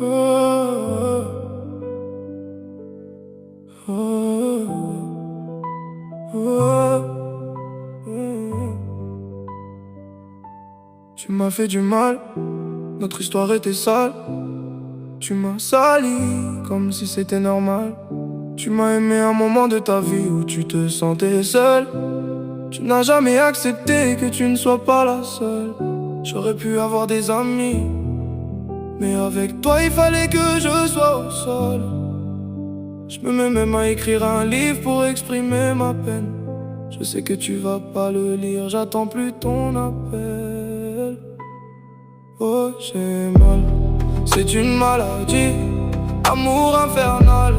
Oh, oh, oh, oh. Tu m'as fait du mal, notre histoire était sale. Tu m'as sali comme si c'était normal. Tu m'as aimé un moment de ta vie où tu te sentais seul. Tu n'as jamais accepté que tu ne sois pas la seule. J'aurais pu avoir des amis, mais avec toi il fallait que je sois au sol. Je me mets même à écrire un livre pour exprimer ma peine. Je sais que tu vas pas le lire, j'attends plus ton appel. Oh j'ai mal, c'est une maladie, amour infernal.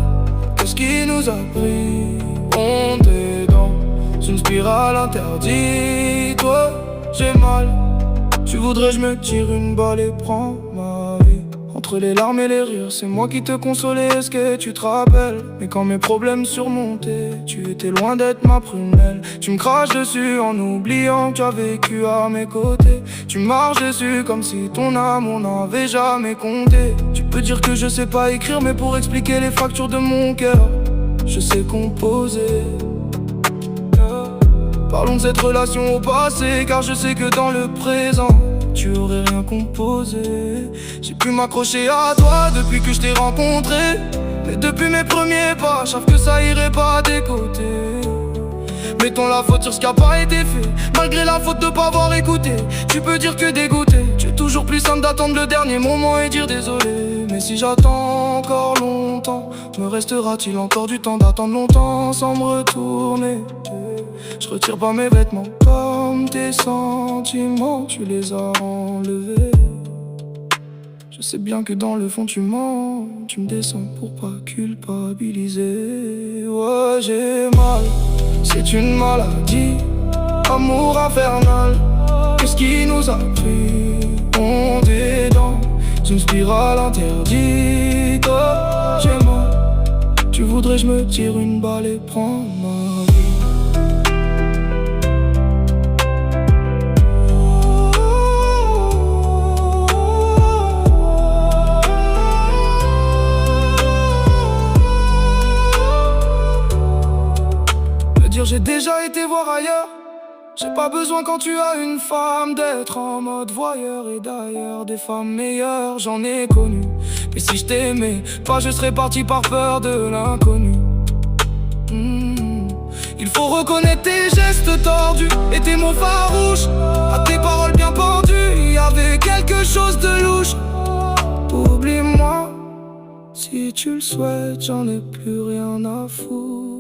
Qu'est-ce qui nous a pris? On est dans une spirale interdite. Toi j'ai mal, tu voudrais je me tire une balle et prends ma vie. Entre les larmes et les rires, c'est moi qui te consolais, est-ce que tu te rappelles? Mais quand mes problèmes surmontaient, tu étais loin d'être ma prunelle. Tu me craches dessus en oubliant que tu as vécu à mes côtés. Tu marches dessus comme si ton amour n'avait jamais compté. Tu peux dire que je sais pas écrire, mais pour expliquer les fractures de mon cœur, je sais composer. Parlons de cette relation au passé, car je sais que dans le présent tu aurais rien composé. J'ai pu m'accrocher à toi depuis que je t'ai rencontré, mais depuis mes premiers pas, je savais que ça irait pas des côtés. Mettons la faute sur ce qui a pas été fait, malgré la faute de pas avoir écouté. Tu peux dire que dégoûté, tu es toujours plus simple d'attendre le dernier moment et dire désolé. Mais si j'attends encore longtemps, me restera-t-il encore du temps d'attendre longtemps sans me retourner? Je retire pas mes vêtements comme tes sentiments, tu les as enlevés. Je sais bien que dans le fond tu mens, tu me descends pour pas culpabiliser. Ouais j'ai mal, c'est une maladie, amour infernal. Qu'est-ce qui nous a pris? On est dans une spirale interdite. Oh, j'ai mal, tu voudrais je me tire une balle et prends ma vie. J'ai déjà été voir ailleurs. J'ai pas besoin quand tu as une femme d'être en mode voyeur. Et d'ailleurs des femmes meilleures j'en ai connu. Mais si je t'aimais pas je serais parti par peur de l'inconnu. Il faut reconnaître tes gestes tordus et tes mots farouches. À tes paroles bien pendues, il y avait quelque chose de louche. Oublie-moi si tu le souhaites, j'en ai plus rien à foutre.